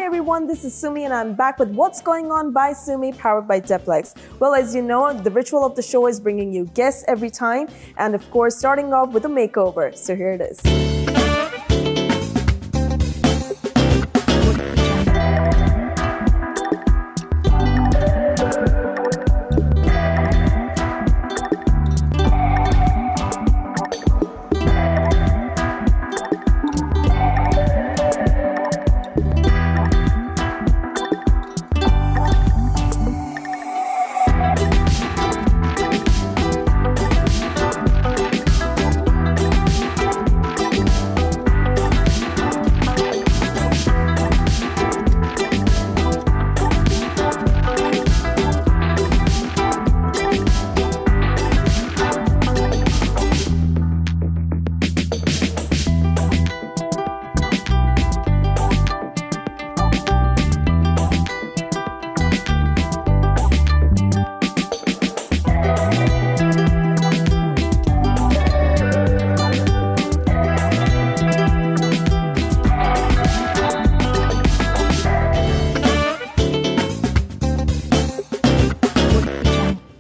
everyone, this is Sumi and I'm back with What's Going On by Sumi, powered by Deplex. Well, as you know, the ritual of the show is bringing you guests every time and of course starting off with a makeover. So here it is.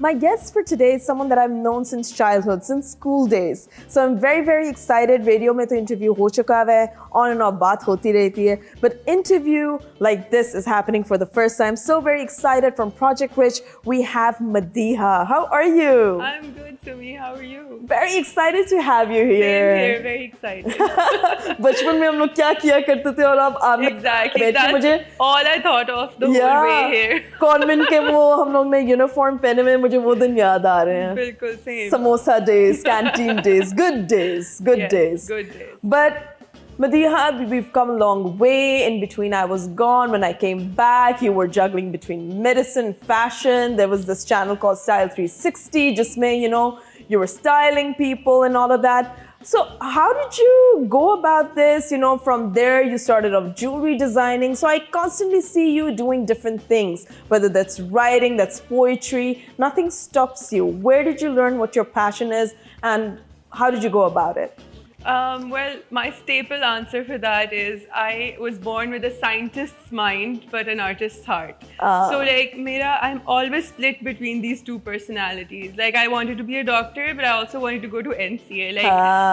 My guest for today is someone that I've known since childhood, since school days. So I'm very, very excited. Radio mein to interview ho chuka hai, on and off baat hoti rehti hai. But interview like this is happening for the first time. So very excited. From Project Rich, we have Madiha. How are you? I'm good, Sumi. How are you? Very excited to have you here. Same here, very excited. बचपन में हम लोग क्या किया करते थे और अब आप Exactly, that's all I thought of the whole way here. Convent के वो हम लोग ने यूनिफॉर्म पहने में मुझे वो दिन याद आ रहे हैं. बिल्कुल same. Samosa days, canteen days, good days, good Yes, days. good days. But Madiha, we've come a long way. In between, I was gone. When I came back, you were juggling between medicine, fashion. There was this channel called Style 360. Just me, you were styling people and all of that. So how did you go about this? From there, you started off jewelry designing. So I constantly see you doing different things, whether that's writing, that's poetry. Nothing stops you. Where did you learn what your passion is and how did you go about it? Well, my staple answer for that is I was born with a scientist's mind but an artist's heart. So I'm always split between these two personalities. Like I wanted to be a doctor but I also wanted to go to NCA.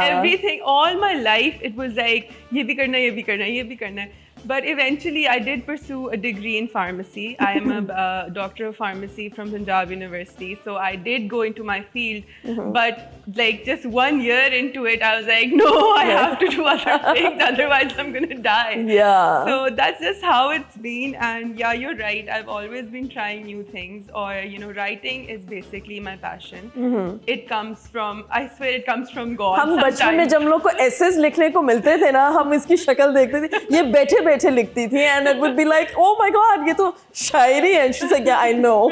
Everything, all my life it was like ye bhi karna, ye bhi karna, ye bhi karna. But eventually I did pursue a degree in pharmacy. I am a doctor of pharmacy from Punjab University. So I did go into my field. But just 1 year into it, I was like, no, I have to do other things. Otherwise I'm going to die. Yeah. So that's just how it's been. And yeah, you're right. I've always been trying new things. Or, writing is basically my passion. It comes from, I swear it comes from God. हम बचपन में जब हम लोग को essays लिखने को मिलते थे ना, हम इसकी शक्ल देखते थे, ये बैठे लिखती थी and it would be like, oh my god, ये तो शायरी है. And she's like, yeah, I know.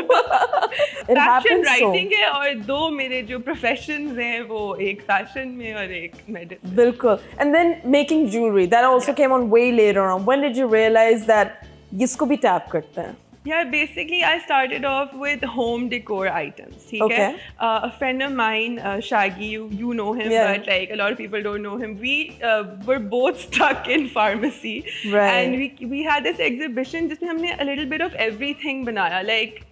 It happens so. Writing है और दो मेरे जो professions हैं वो एक fashion में और एक medicine. बिल्कुल. And then making jewelry, that also came on way later on. When did you realize that इसको भी tap करते हैं? Yeah, basically I started off with home decor items. Okay. A friend of mine, Shaggy, you know him, but a lot of people don't know him. We were both stuck in pharmacy, and we had this exhibition. जिसमें हमने a little bit of everything बनाया.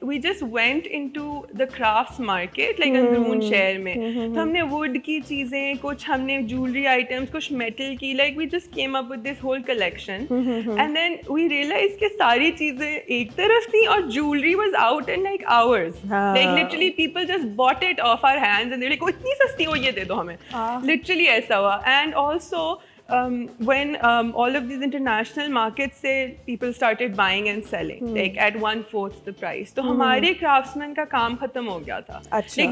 We just went into the crafts market, अंदरून शहर में. तो हमने wood की चीजें, कुछ हमने jewelry items, कुछ metal की. We just came up with this whole collection, and then we realized कि सारी चीजें एक तरफ और jewelry was out in hours. Literally people just bought it off our hands and they were like, oh, इतनी सस्ती हो, ये दे दो हमें. Literally ऐसा हुआ. And also when all of these international markets say people started buying and selling at 1/4 the price, तो हमारे craftsmen का काम खत्म हो गया था.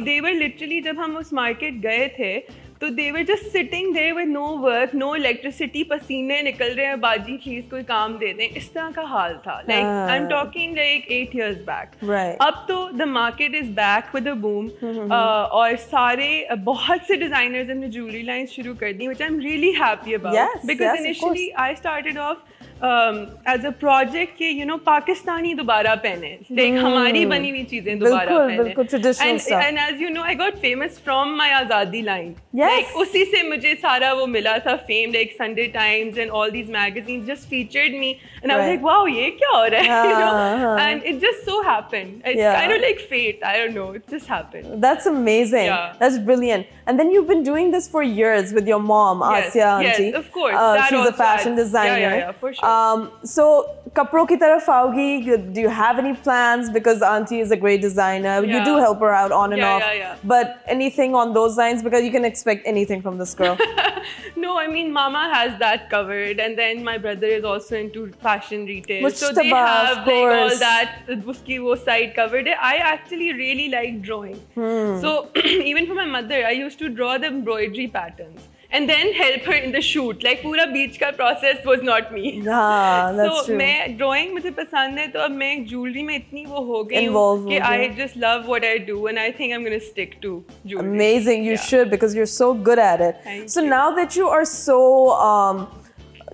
They were literally जब हम उस market गए थे तो they were just sitting there with no work, no electricity, पसीने निकल रहे हैं, बाजी प्लीज कोई काम दे दें, इस तरह का हाल था. I'm talking 8 years back. अब तो the market is back with a boom. और सारे बहुत से designers ने jewelry lines शुरू कर दी, which I'm really happy about. Yes, because initially I started off as a project कि पाकिस्तानी दोबारा पहने, like हमारी बनी हुई चीजें दोबारा पहने. बिल्कुल traditional stuff. And as you know, I got famous from my Azadi line. Yes. Like उसी से मुझे सारा वो मिला था fame, like Sunday Times and all these magazines just featured me, and I was like, wow, ये क्या हो रहा है, and it just so happened. It's kind of like fate. I don't know. It just happened. That's amazing. Yeah. That's brilliant. And then you've been doing this for years with your mom, Asya auntie. Yes, of course. She's a fashion designer. Yeah, for sure. So, kapro ki taraf aogi, do you have any plans? Because auntie is a great designer. You do help her out on and off. Yeah. But anything on those lines? Because you can expect anything from this girl. No, I mean, Mama has that covered. And then my brother is also into fashion retail. So they Mujtaba, have of like course. all that, uski wo side covered. I actually really like drawing. So even for my mother, I used to draw the embroidery patterns and then help her in the shoot. Like पूरा beach का process was not me. That's So true. मैं drawing मुझे पसंद है, तो अब मैं jewelry में इतनी वो हो गई हूँ Involved कि हो गई. I just love what I do, and I think I'm gonna stick to jewelry. Amazing. You should, because you're so good at it. Thank so you. now that you are so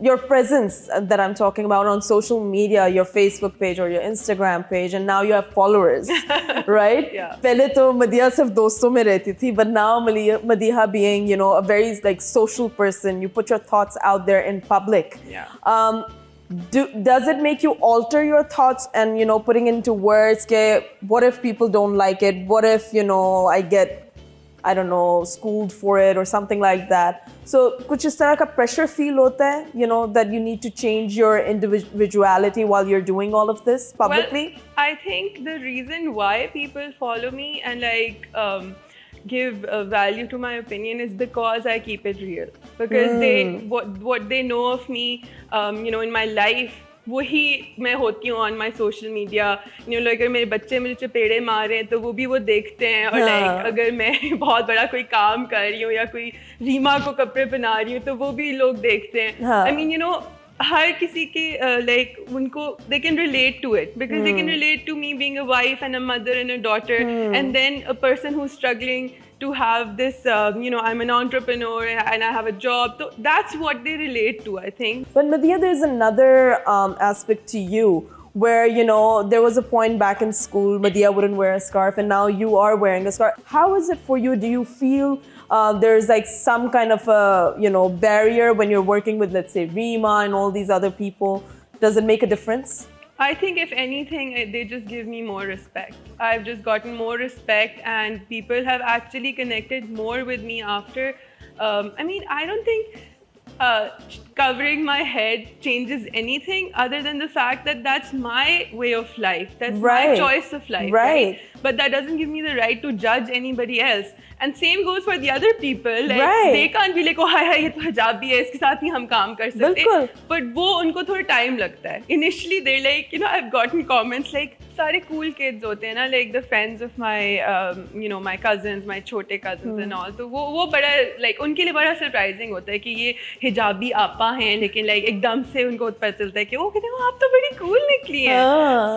your presence that I'm talking about on social media, your Facebook page or your Instagram page, and now you have followers, right? Yeah. पहले तो मदिहा सिर्फ दोस्तों में रहती थी, but now Madiha being, a very like social person, you put your thoughts out there in public. Yeah. Does it make you alter your thoughts and putting into words? What if people don't like it? What if I get, I don't know, schooled for it or something like that? So, कुछ इस तरह का pressure feel होता है, that you need to change your individuality while you're doing all of this publicly? Well, I think the reason why people follow me and like give value to my opinion is because I keep it real. Because what they know of me, in my life, वही मैं होती हूँ on my social media. अगर मेरे बच्चे मुझे चपेड़े मार रहे हैं तो वो भी वो देखते हैं, और like अगर मैं बहुत बड़ा कोई काम कर रही हूँ या कोई रीमा को कपड़े पहना रही हूँ तो वो भी लोग देखते हैं. I mean, हर किसी के like उनको they can relate to it, because they can relate to me being a wife and a mother and a daughter, and then a person who's struggling to have this, I'm an entrepreneur and I have a job. So that's what they relate to, I think. But Madiha, there's another aspect to you where, there was a point back in school, Madiha wouldn't wear a scarf, and now you are wearing a scarf. How is it for you? Do you feel there's like some kind of a, barrier when you're working with, let's say, Rima and all these other people? Does it make a difference? I think if anything, they just give me more respect. I've just gotten more respect, and people have actually connected more with me after. I mean, I don't think covering my head changes anything other than the fact that that's my way of life. That's my choice of life. Right. But that doesn't give me the right to judge anybody else. And same goes for the other people. Like they can't be like, oh, hi, ये तो हिजाब भी है, इसके साथ ही हम काम कर सकते हैं. But वो उनको थोड़ा time लगता है. Initially, they're like, I've gotten comments like, सारे cool kids होते हैं ना, like the friends of my, my cousins, my छोटे cousins and all. तो वो बड़ा like उनके लिए बड़ा surprising होता है कि ये हिजाबी आपा हैं, लेकिन like एकदम से उनको पता चलता है कि वो कहते हैं आप तो बड़ी cool निकली हैं.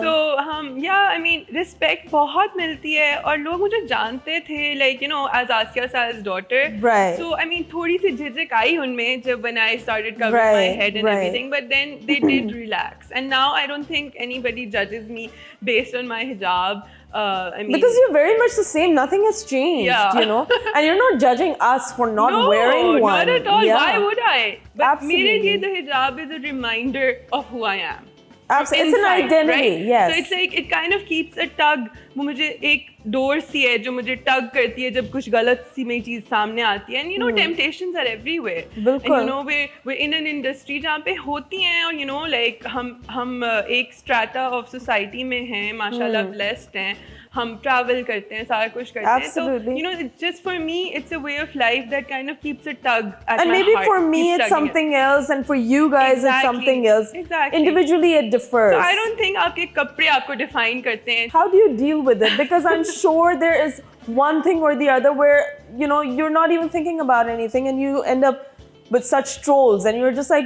So I mean, respect बहुत मिलती है, और लोग मुझे जानते थे like as Asya Sal's daughter. Right. So I mean, थोड़ी सी झिझक आई उनमें जब when I started covering my head and everything, but then they did relax, and now I don't think anybody judges me based on my hijab. I mean, because you're very much the same, nothing has changed, and you're not judging us for not wearing one. No, not at all. Why would I? But Absolutely. मेरे लिए the hijab is a reminder of who I am. Absolutely. It's an identity, yes. So it's like it kind of keeps a tug. वो मुझे एक door सी है जो मुझे टग करती है जब कुछ गलत सी में चीज सामने आती है. And temptations are everywhere. बिल्कुल. And we're in an industry जहाँ पे होती हैं, और like हम एक strata of society में हैं, माशाल्लाह blessed हैं. हम travel करते हैं, सारा कुछ करते हैं. Absolutely. So it's just for me, it's a way of life that kind of keeps a tug at my heart. And maybe for me it's something else, and for you guys it's something else. Exactly. Individually it differs. So I don't think आपके कपड़े आपको define करते हैं. How do you deal with it? Because I'm sure there is one thing or the other where, you're not even thinking about anything and you end up with such trolls and you're just like,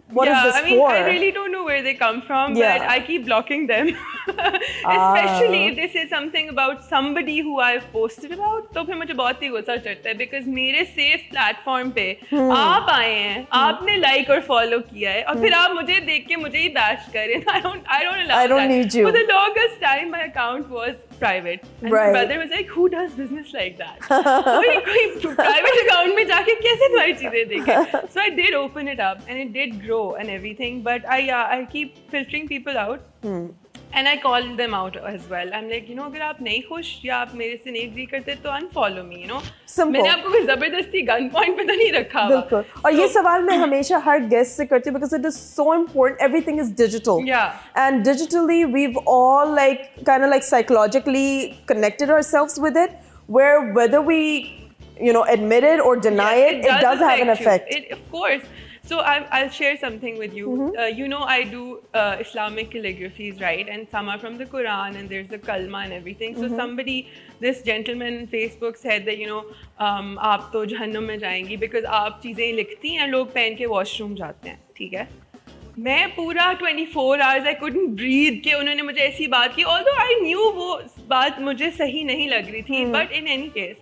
what is this for? I really don't know where they come from, but I keep blocking them. Especially if they say something about somebody who I've posted about, तो फिर मुझे बहुत ही गुस्सा चढ़ता है because मेरे safe platform पे आप आए हैं, आपने like और follow किया है और फिर आप मुझे देख के मुझे ही bash करें. I don't allow I don't that. need you. For the longest time my account was private and my brother was like, who does business like that? कोई private account में जाके कैसे तुम्हारी चीजें देखे? So I did open it up and it did grow and everything, but I keep filtering people out. And I call them out as well. I'm like, you know, अगर आप नहीं खुश या आप मेरे से नहीं agree करते तो unfollow me, you know. Simple. मैंने आपको कोई जबरदस्ती गन पॉइंट पे तो नहीं रखा हुआ. बिल्कुल. और ये सवाल मैं हमेशा हर गेस्ट से करती हूँ because it is so important. Everything is digital. Yeah. And digitally, we've all like kind of like psychologically connected ourselves with it, where whether we, you know, admit it or deny it does have an effect. Of course. So I'll share something with you. You know, I do Islamic calligraphies, right? And some are from the Quran, and there's the kalma and everything. So this gentleman on Facebook said that, you know, आप तो जहन्नुम में जाएंगी because आप चीजें लिखती हैं, लोग पहन के वॉशरूम जाते हैं, ठीक है? मैं पूरा 24 hours I couldn't breathe कि उन्होंने मुझे ऐसी बात की. Although I knew वो बात मुझे सही नहीं लग रही थी, but in any case.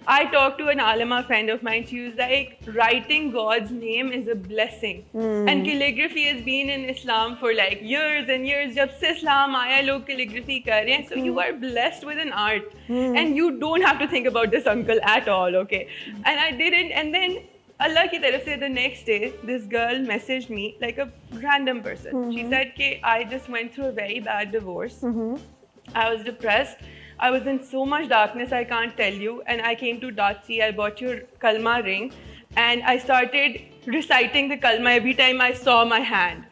I talked to an alima friend of mine. She was like, writing God's name is a blessing. And calligraphy has been in Islam for like years and years. जब से Islam आया लोग calligraphy कर रहे हैं. So you are blessed with an art. And you don't have to think about this uncle at all, okay? And I didn't. And then Allah ki taraf se the next day, this girl messaged me like a random person. She said, "Ke I just went through a very bad divorce. I was depressed. I was in so much darkness, I can't tell you. And I came to Dachi, I bought your kalma ring. And I started reciting the kalma every time I saw my hand.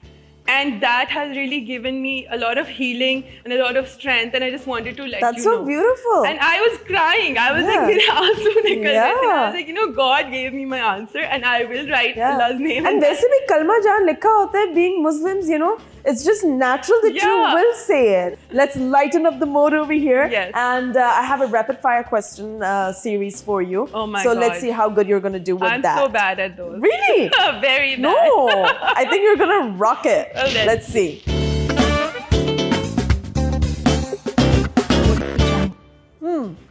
And that has really given me a lot of healing and a lot of strength. And I just wanted to let That's you so know. beautiful. And I was crying. I was like, मेरे आंसू निकल रहे थे. I was like, you know, God gave me my answer and I will write Allah's name. And वैसे भी कलमा जहाँ लिखा होता है, being Muslims, you know, it's just natural that you will say it. Let's lighten up the mood over here. Yes. And I have a rapid fire question series for you. Oh my God. So let's God. see how good you're going to do with that. I'm so bad at those. Really? Very bad. No. I think you're going to rock it. Oh, let's see.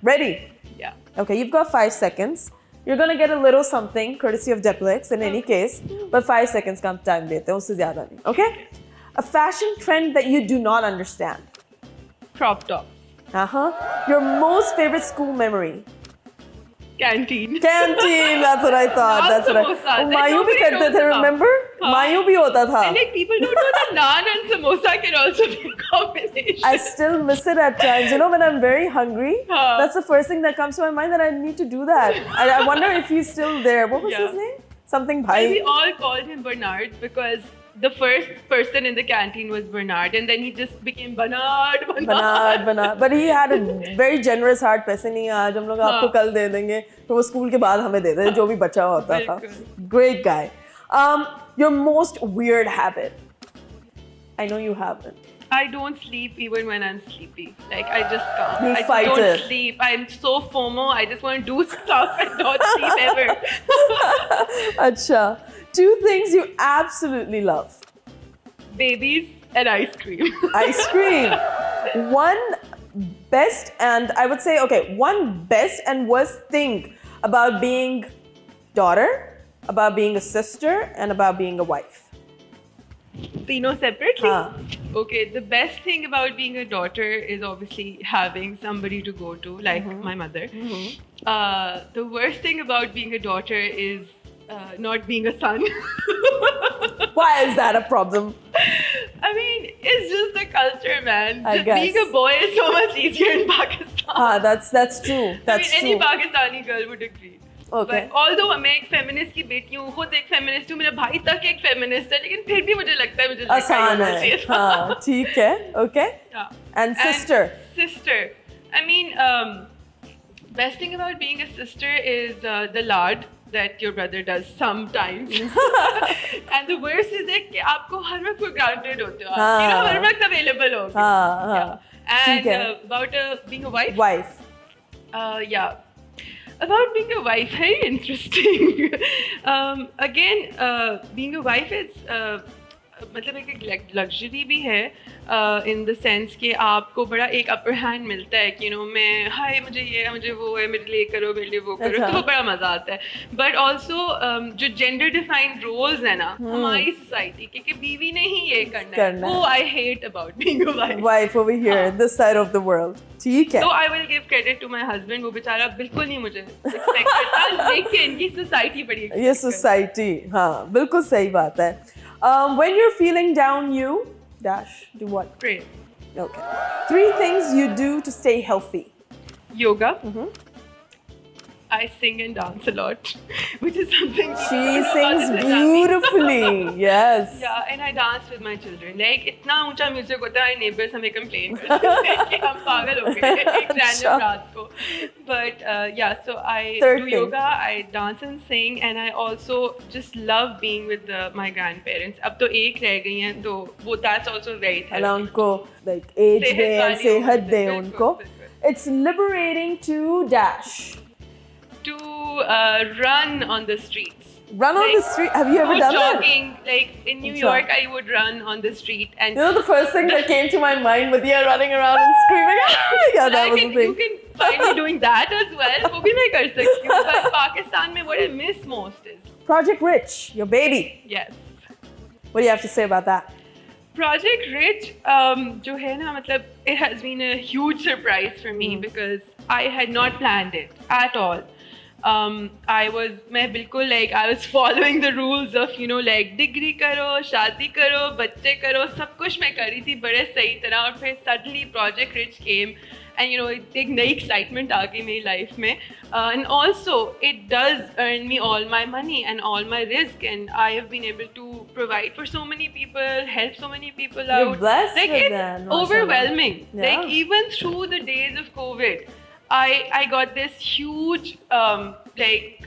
Ready? Yeah. Okay, you've got 5 seconds. You're going to get a little something courtesy of Deplex in any case. But 5 seconds का time देते हैं, उससे ज़्यादा नहीं. Okay? A fashion trend that you do not understand. Crop top. Your most favorite school memory. Canteen. Canteen, that's what I thought. That's what I. Mayu bhi karte the, remember? Mayu bhi hota tha. And like people don't know that naan and samosa can also be a combination. I still miss it at times. You know, when I'm very hungry, that's the first thing that comes to my mind, that I need to do that. I wonder if he's still there. What was his name? Something Bhai. We all called him Bernard because the first person in the canteen was Bernard, and then he just became Bernard. But he had a very generous heart. पैसे नहीं आज हम लोग आपको कल दे देंगे, तो वो स्कूल के बाद हमें दे दें जो भी बचा होता था. Great guy. Your most weird habit. I know you have it. I don't sleep even when I'm sleepy. Like I just can't. You I fight don't it. sleep. I'm so FOMO. I just want to do stuff and not sleep ever. Acha. 2 things you absolutely love. Babies and ice cream. Ice cream. One best and I would say, okay, one best and worst thing about being daughter, about being a sister, and about being a wife. Tino separately? Haan. Okay, the best thing about being a daughter is obviously having somebody to go to, like my mother. The worst thing about being a daughter is not being a son. Why is that a problem? I mean, it's just the culture, man. I guess. Being a boy is so much easier in Pakistan. That's true. That's any true. Pakistani girl would agree. Okay. But although मैं एक feminist की बेटी हूँ, खुद एक feminist हूँ, मेरा भाई तक एक feminist है, लेकिन फिर भी मुझे लगता है मुझे आसान है. हाँ, ठीक है. Okay. Yeah. And sister. Sister. I mean, best thing about being a sister is the lard that your brother does sometimes. And the worst is that कि आपको हर वक्त for granted होते हो. You know, हर वक्त available हो. हाँ. And about being a wife. Wife. Yeah. About being a wife, very interesting. Again, being a wife is मतलब एक लग्जरी भी है इन द सेंस कि आपको बड़ा एक अपर हैंड मिलता है कि मैं हाय मुझे ये है मुझे वो है मेरे लिए करो मेरे लिए वो करो तो वो बड़ा मज़ा आता है. बट ऑल्सो जो जेंडर डिफाइंड रोल्स है ना हमारी सोसाइटी के कि बीवी ने ही ये करना है वो I hate about being a wife over here this side of the world. ठीक है. तो I will give credit to my husband. वो बेचारा बिल्कुल नहीं मुझे एक्सपेक्ट करता लेकिन इनकी सोसाइटी बड़ी ये सोसाइटी हाँ बिल्कुल सही बात है. When you're feeling down, you dash do what? Pray. Okay. 3 things you do to stay healthy. Yoga. I sing and dance a lot, which is something she sings beautifully. Yes. Yeah, and I dance with my children. Like इतना ऊंचा music होता है neighbors हमें complain करते हैं कि हम पागल हो गए एक random रात को. But yeah, so I do yoga, I dance and sing, and I also just love being with my grandparents. अब तो एक रह गई हैं तो वो that's also very therapy. अल्लाह उनको like age दे and सेहत दे उनको. It's liberating to dash. To run on the streets. Run on the street? Have you ever done jogging, that? Like in New York, I would run on the street. And the first thing that came to my mind with you running around and screaming. Yeah, that was the thing. You can find me doing that as well. वो भी मैं कर सकती हूँ. But Pakistan में what I miss most is Project Rich, your baby. Yes. What do you have to say about that? Project Rich, जो है ना मतलब it has been a huge surprise for me because I had not planned it at all. मैं बिल्कुल like I was following the rules of like degree करो शादी करो बच्चे करो सब कुछ मैं कर रही थी बड़े सही तरह और फिर suddenly Project Rich came and एक नई excitement आ गई मेरी life में and also it does earn me all my money and all my risk and I have been able to provide for so many people, help so many people out. You're blessed like with it's that. overwhelming. Yeah. Like even through the days of COVID I got this huge like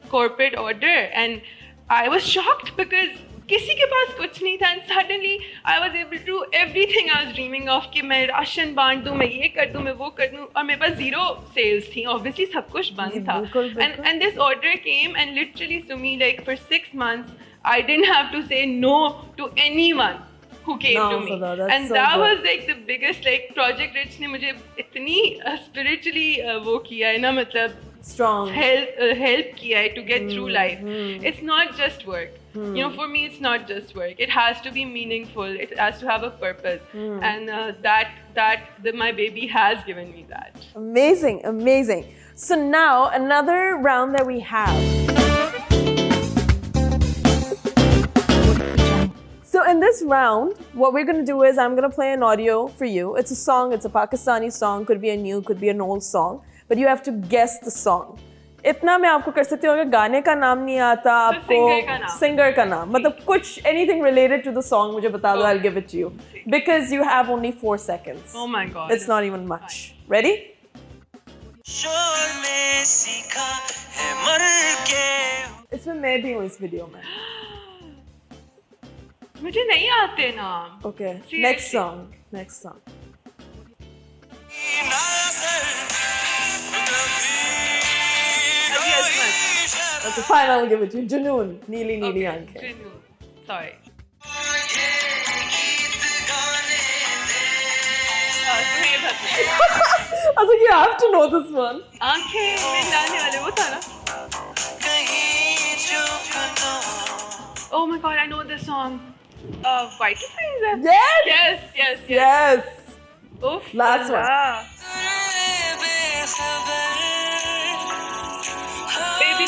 corporate order and I was shocked because किसी के पास कुछ नहीं था and suddenly I was able to do everything I was dreaming of कि मैं ration बांट दूँ मैं ये कर दूँ मैं वो कर दूँ और मेरे पास zero sales थी obviously सब कुछ बंद था and this order came and literally to me like for 6 months I didn't have to say no to anyone who came to me and so that was like the biggest like Project Rich ने मुझे इतनी spiritually वो किया है ना मतलब strong help kiya hai to get through life. It's not just work. For me it's not just work. It has to be meaningful. It has to have a purpose. And my baby has given me that. Amazing. So now another round that we have. So in this round, what we're going to do is I'm going to play an audio for you. It's a song, it's a Pakistani song, could be a new, could be an old song. But you have to guess the song. इतना मैं आपको कर सकती हूँ अगर गाने का नाम नहीं आता आपको सिंगर का नाम मतलब कुछ anything related to the song मुझे बता दो I'll give it to you because you have only 4 seconds. Oh my God. It's not even much. Ready? इसमें मैं भी हूँ इस वीडियो में. मुझे नहीं आते नाम. Okay. Next song. Okay, fine, I'll give it to you. Junoon, Neeli Neeli Aankhein. Junoon. Sorry. I was like, you have to know this one. Aankhein mein डालने वाले वो था ना? Oh my God, I know this song. Vital Signs. Yes. Oof. Last one. Baby.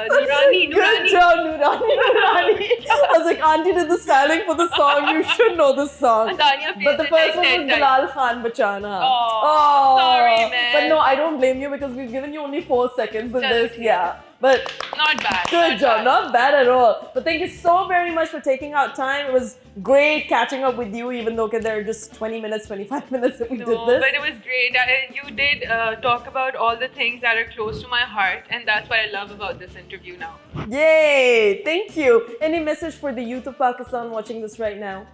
Nurani. Good job, Nurani. I was like, Auntie did the styling for the song. You should know this song. But the first one was Bilal Khan Bachana. Oh, sorry, man. But no, I don't blame you because we've given you only 4 seconds in this. Yeah. But not bad. Good job. Not bad at all. But thank you so very much for taking out time. It was great catching up with you, even though there are just 20 minutes, 25 minutes that we did this. But it was great. You did talk about all the things that are close to my heart, and that's what I love about this interview now. Yay! Thank you. Any message for the youth of Pakistan watching this right now?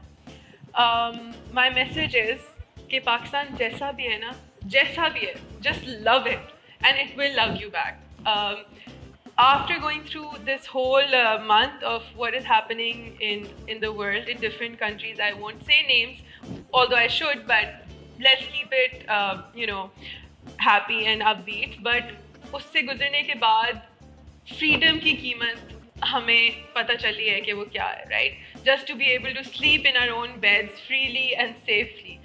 My message is कि Pakistan जैसा भी है ना, जैसा भी है, just love it, and it will love you back. after going through this whole month of what is happening in the world in different countries, I won't say names, although I should, but let's keep it happy and upbeat. But उससे गुजरने के बाद freedom की कीमत हमें पता चली है कि वो क्या है, right? Just to be able to sleep in our own beds freely and safely.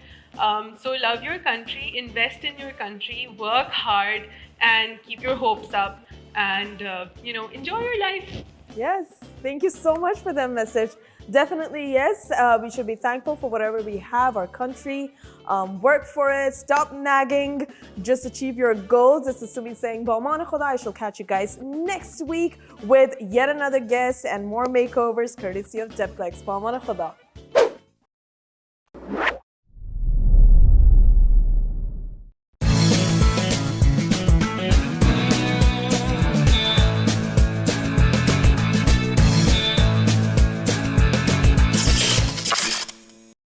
So love your country, invest in your country, work hard, and keep your hopes up. And enjoy your life. Yes, thank you so much for that message. Definitely, yes. We should be thankful for whatever we have, our country. Work for it. Stop nagging. Just achieve your goals. This is Sumi saying, Ba'aman Khuda. I shall catch you guys next week with yet another guest and more makeovers courtesy of Deplex. Ba'aman Khuda.